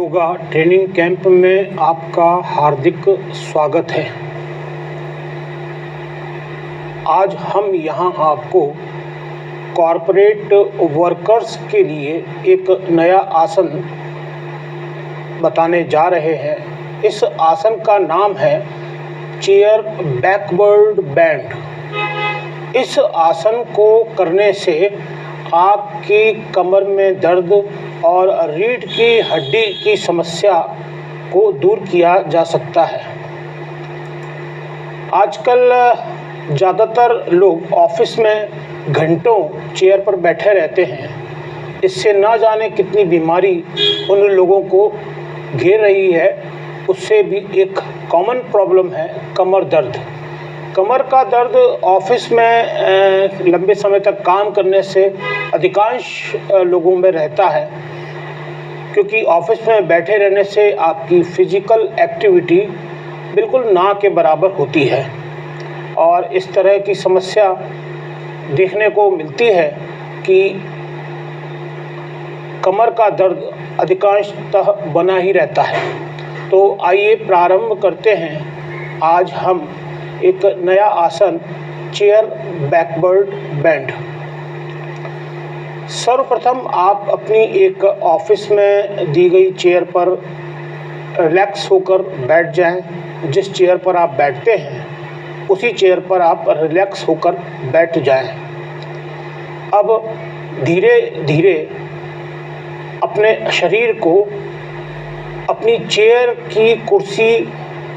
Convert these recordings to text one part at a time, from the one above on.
Yoga training camp में आपका हार्दिक स्वागत है। आज हम यहाँ आपको कॉरपोरेट वर्कर्स के लिए एक नया आसन बताने जा रहे हैं। इस आसन का नाम है चेयर बैकवर्ड बेंड। इस आसन को करने से आपकी कमर में दर्द और रीढ़ की हड्डी की समस्या को दूर किया जा सकता है। आजकल ज़्यादातर लोग ऑफिस में घंटों चेयर पर बैठे रहते हैं। इससे ना जाने कितनी बीमारी उन लोगों को घेर रही है। उससे भी एक कॉमन प्रॉब्लम है कमर दर्द। कमर का दर्द ऑफिस में लंबे समय तक काम करने से अधिकांश लोगों में रहता है, क्योंकि ऑफिस में बैठे रहने से आपकी फिजिकल एक्टिविटी बिल्कुल ना के बराबर होती है और इस तरह की समस्या देखने को मिलती है कि कमर का दर्द अधिकांशतः बना ही रहता है। तो आइए प्रारंभ करते हैं। आज हम एक नया आसन चेयर बैकवर्ड बेंड। सर्वप्रथम आप अपनी एक ऑफिस में दी गई चेयर पर रिलैक्स होकर बैठ जाएं। जिस चेयर पर आप बैठते हैं उसी चेयर पर आप रिलैक्स होकर बैठ जाएं। अब धीरे धीरे अपने शरीर को अपनी चेयर की कुर्सी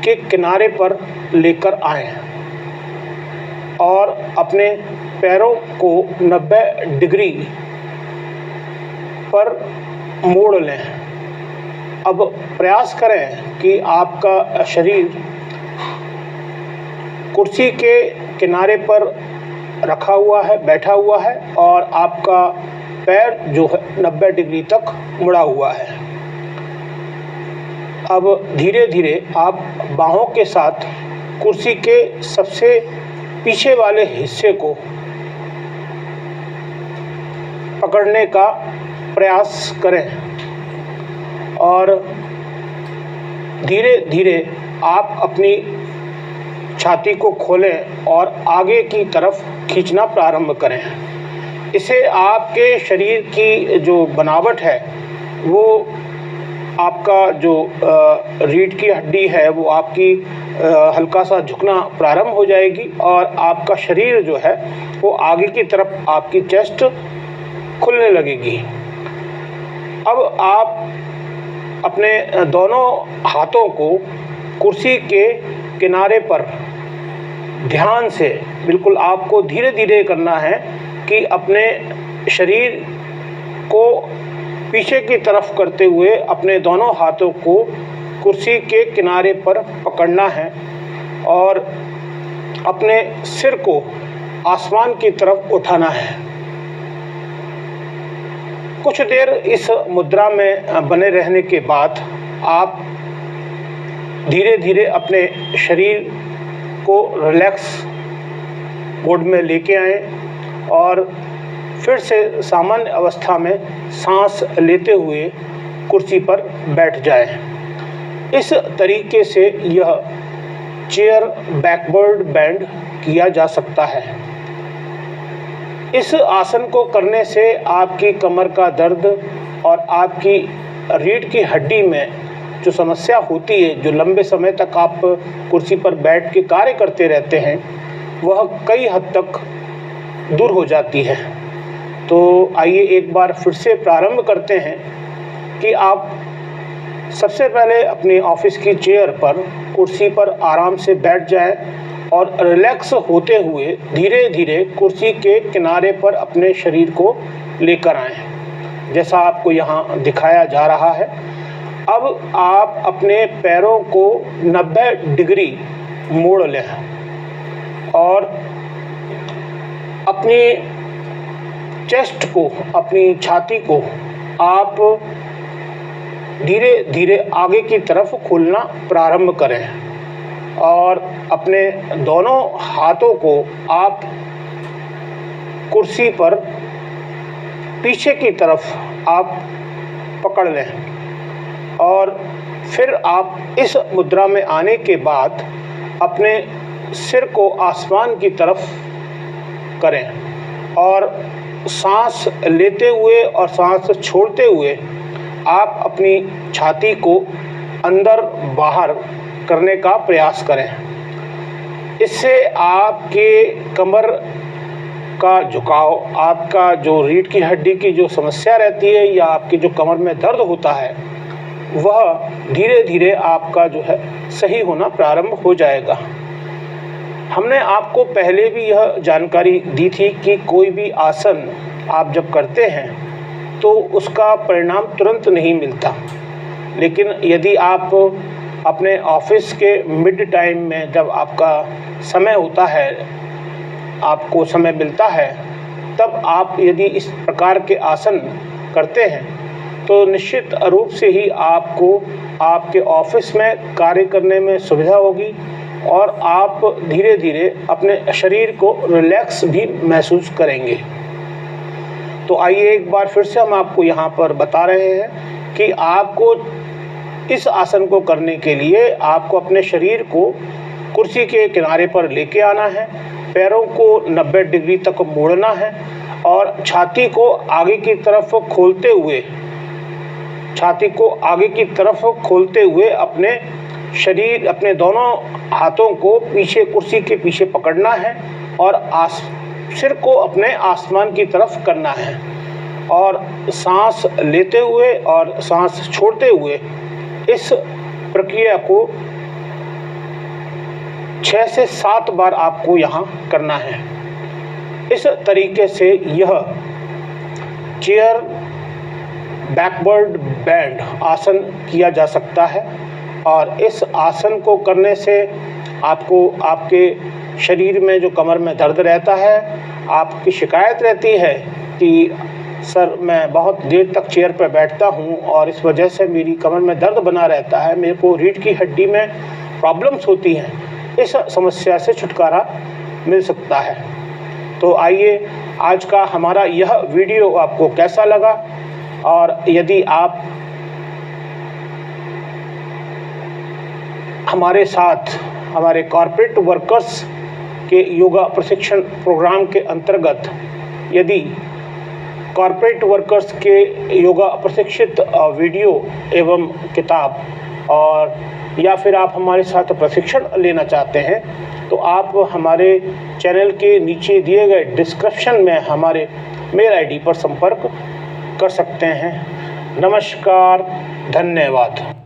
के किनारे पर लेकर आएं और अपने पैरों को 90 डिग्री पर मोड़ लें। अब प्रयास करें कि आपका शरीर कुर्सी के किनारे पर रखा हुआ है, बैठा हुआ है और आपका पैर जो है 90 डिग्री तक मुड़ा हुआ है। अब धीरे धीरे आप बाहों के साथ कुर्सी के सबसे पीछे वाले हिस्से को पकड़ने का प्रयास करें और धीरे धीरे आप अपनी छाती को खोलें और आगे की तरफ खींचना प्रारंभ करें। इससे आपके शरीर की जो बनावट है वो आपका जो रीढ़ की हड्डी है वो आपकी हल्का सा झुकना प्रारंभ हो जाएगी और आपका शरीर जो है वो आगे की तरफ आपकी चेस्ट खुलने लगेगी। अब आप अपने दोनों हाथों को कुर्सी के किनारे पर ध्यान से, बिल्कुल आपको धीरे धीरे करना है कि अपने शरीर को पीछे की तरफ करते हुए अपने दोनों हाथों को कुर्सी के किनारे पर पकड़ना है और अपने सिर को आसमान की तरफ उठाना है। कुछ देर इस मुद्रा में बने रहने के बाद आप धीरे धीरे अपने शरीर को रिलैक्स मोड में लेके आएं और फिर से सामान्य अवस्था में सांस लेते हुए कुर्सी पर बैठ जाएं। इस तरीके से यह चेयर बैकवर्ड बेंड किया जा सकता है। इस आसन को करने से आपकी कमर का दर्द और आपकी रीढ़ की हड्डी में जो समस्या होती है, जो लंबे समय तक आप कुर्सी पर बैठ के कार्य करते रहते हैं, वह कई हद तक दूर हो जाती है। तो आइए एक बार फिर से प्रारंभ करते हैं कि आप सबसे पहले अपनी ऑफिस की चेयर पर कुर्सी पर आराम से बैठ जाएं और रिलैक्स होते हुए धीरे धीरे कुर्सी के किनारे पर अपने शरीर को लेकर आएं, जैसा आपको यहाँ दिखाया जा रहा है। अब आप अपने पैरों को 90 डिग्री मोड़ लें और अपनी चेस्ट को, अपनी छाती को आप धीरे धीरे आगे की तरफ खोलना प्रारंभ करें और अपने दोनों हाथों को आप कुर्सी पर पीछे की तरफ आप पकड़ लें और फिर आप इस मुद्रा में आने के बाद अपने सिर को आसमान की तरफ करें और सांस लेते हुए और सांस छोड़ते हुए आप अपनी छाती को अंदर बाहर करने का प्रयास करें। इससे आपके कमर का झुकाव, आपका जो रीढ़ की हड्डी की जो समस्या रहती है या आपकी जो कमर में दर्द होता है, वह धीरे धीरे आपका जो है सही होना प्रारंभ हो जाएगा। हमने आपको पहले भी यह जानकारी दी थी कि कोई भी आसन आप जब करते हैं तो उसका परिणाम तुरंत नहीं मिलता, लेकिन यदि आप अपने ऑफिस के मिड टाइम में जब आपका समय होता है, आपको समय मिलता है, तब आप यदि इस प्रकार के आसन करते हैं तो निश्चित रूप से ही आपको आपके ऑफिस में कार्य करने में सुविधा होगी और आप धीरे धीरे अपने शरीर को रिलैक्स भी महसूस करेंगे। तो आइए एक बार फिर से हम आपको यहाँ पर बता रहे हैं कि आपको इस आसन को करने के लिए आपको अपने शरीर को कुर्सी के किनारे पर लेके आना है, पैरों को 90 डिग्री तक मोड़ना है और छाती को आगे की तरफ खोलते हुए अपने शरीर, अपने दोनों हाथों को पीछे कुर्सी के पीछे पकड़ना है और सिर को अपने आसमान की तरफ करना है और सांस लेते हुए और सांस छोड़ते हुए इस प्रक्रिया को 6 से 7 बार आपको यहाँ करना है। इस तरीके से यह चेयर बैकवर्ड बेंड आसन किया जा सकता है और इस आसन को करने से आपको आपके शरीर में जो कमर में दर्द रहता है, आपकी शिकायत रहती है कि सर मैं बहुत देर तक चेयर पर बैठता हूँ और इस वजह से मेरी कमर में दर्द बना रहता है, मेरे को रीढ़ की हड्डी में प्रॉब्लम्स होती हैं, इस समस्या से छुटकारा मिल सकता है। तो आइए, आज का हमारा यह वीडियो आपको कैसा लगा, और यदि आप हमारे साथ हमारे कॉर्पोरेट वर्कर्स के योगा प्रशिक्षण प्रोग्राम के अंतर्गत यदि कॉर्पोरेट वर्कर्स के योगा प्रशिक्षित वीडियो एवं किताब और या फिर आप हमारे साथ प्रशिक्षण लेना चाहते हैं तो आप हमारे चैनल के नीचे दिए गए डिस्क्रिप्शन में हमारे मेल आईडी पर संपर्क कर सकते हैं। नमस्कार, धन्यवाद।